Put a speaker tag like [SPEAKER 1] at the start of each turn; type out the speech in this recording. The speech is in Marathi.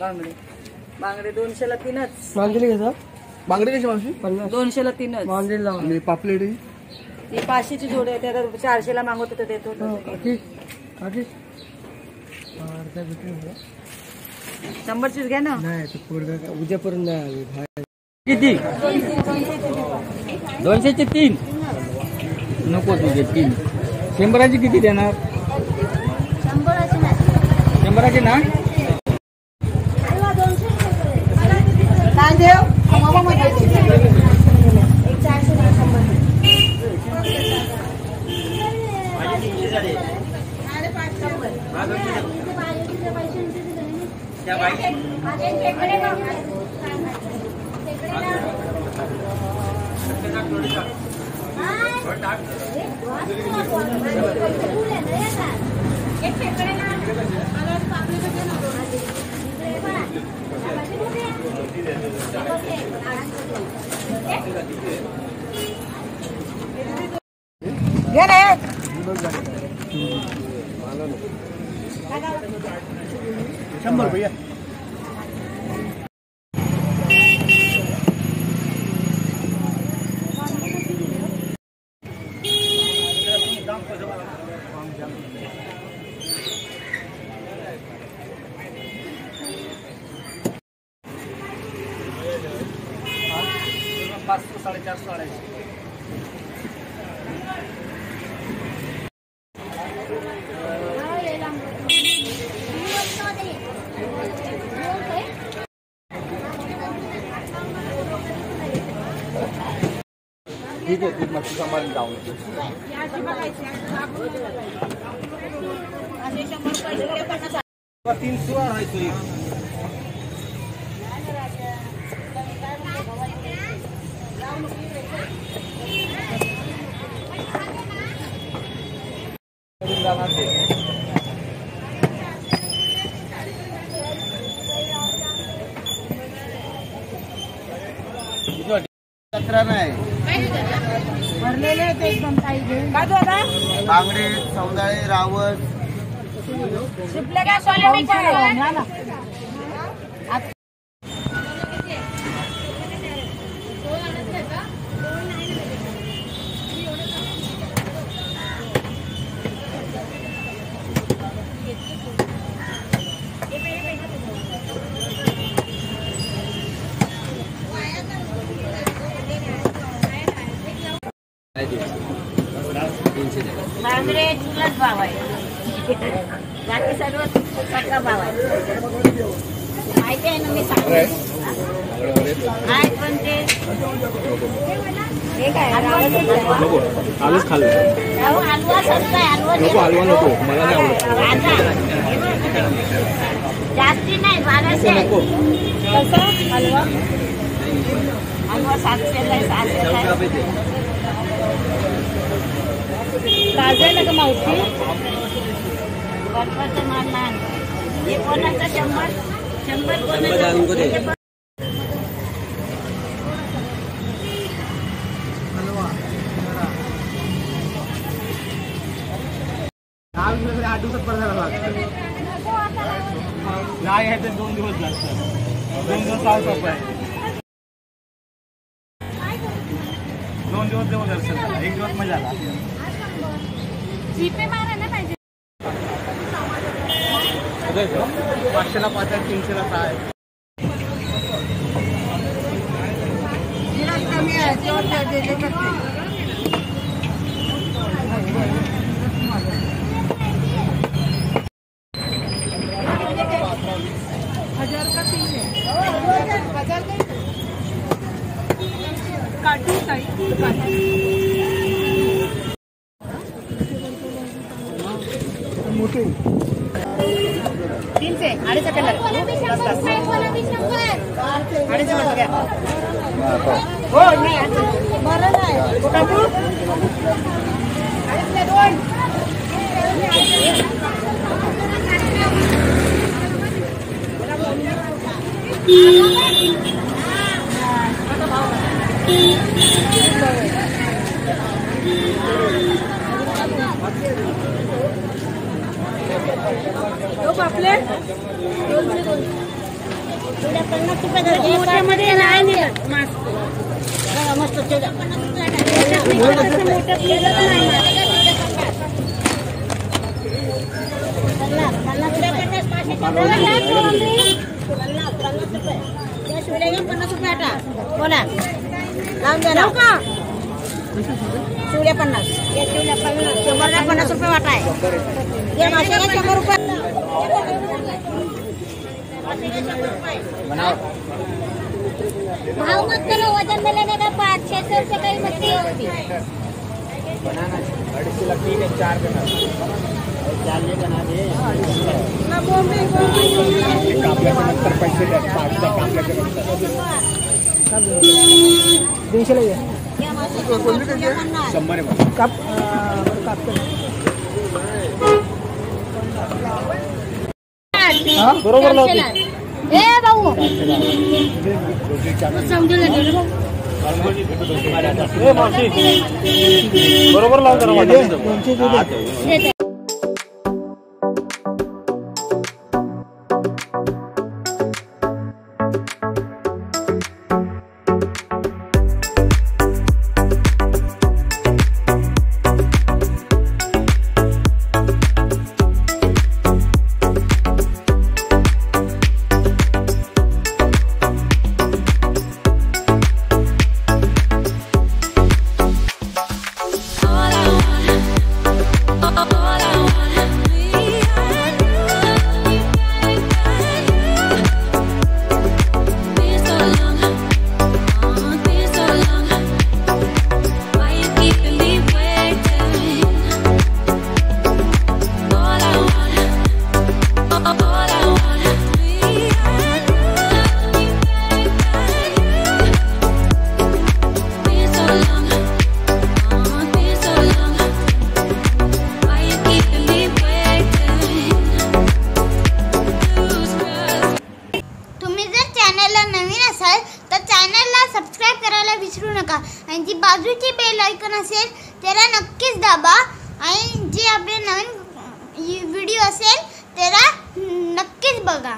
[SPEAKER 1] बांगडे बांगडे 200ला 3च.
[SPEAKER 2] बांगडे कसं?
[SPEAKER 3] बांगडे कशी मावशी?
[SPEAKER 1] 200ला 3च.
[SPEAKER 2] बांगडेला
[SPEAKER 3] आणि पापलेट
[SPEAKER 1] ती 500ची जोडी आहे. आता 400ला मागवत होते देतो.
[SPEAKER 2] ठीक.
[SPEAKER 1] 100चीच घ्या ना.
[SPEAKER 2] नाही उद्यापर्यंत नाही.
[SPEAKER 4] किती? 200चे 3 नको तुझे 3. 100ची किती देणार? 100ची ना.
[SPEAKER 1] काय देव? घे ना
[SPEAKER 3] 100 रुपये.
[SPEAKER 4] ठीक आहे. ती मच्छी सांभाळून जाऊ.
[SPEAKER 3] 300 आहे.
[SPEAKER 1] भरलेले आहेत एकदम काही घेऊन. काय दादा?
[SPEAKER 3] बांगडे, सौंदाळे, रावस.
[SPEAKER 1] शिपले काय सोले विचारा ना. बांगडे तुलाच भाव आहे. बाकी सर्व सगळा भाव आहे. माहिती आहे ना मी सांगते. काय पण ते हे काय
[SPEAKER 4] आलूच खाल्लं.
[SPEAKER 1] हलवा स्वस्त आहे. हलवा
[SPEAKER 4] नको. मला नाही आवडत.
[SPEAKER 1] जास्ती नाही 1200. कसं हलवा? हलवा 700ला आहे. 600ला आहे. ताजा आहे ना का मावशी? बर्फाचं माल लहान. हे कोणाचं 100 कोणाचं?
[SPEAKER 3] आठ दिवसात परत लागतं. नाही आहे तर 2 दिवस लागतात. 2 दिवस 6 रुपये. 2 दिवस देऊ दर्शन. 1 दिवस मजा आला.
[SPEAKER 1] जीपे मारायला पाहिजे.
[SPEAKER 3] 500ला 5 आहे. 300ला 6 आहे.
[SPEAKER 1] कमी आहे.
[SPEAKER 2] मोठे
[SPEAKER 1] 300 अडीचचा कलर. अडीचचा घ्या. हो नाही बरं नाही. काकू अडीचला 2. पापलेट 200. चिवड्या 50 रुपये झाले. मोठ्यामध्ये नाही मिळत. बघा मस्त चिवड्या 50 रुपये. मोठ्या प्लेटला नाही मिळत. 50 रुपये. 50 रुपये. या चिवड्या 50 रुपये आता. बोला लावून द्या लावू का चिवड्या 50. या चिवड्या 50. 50 रुपये वाटा आहे. या माशाला 100 रुपये. भाव मत करो वजन में लेने का 500-600 रुपये कहीं मछली होती है.
[SPEAKER 3] बरोबर लावते.
[SPEAKER 1] ए भाऊ समजून घे.
[SPEAKER 3] मावशी बरोबर लावून जरा वाटतं.
[SPEAKER 5] सबस्क्राइब करायला विसरू नका आणि जी बाजूची बेल आयकॉन असेल त्याला नक्कीच दाबा आणि जे आपले नवीन व्हिडिओ असेल त्याला नक्कीच बघा.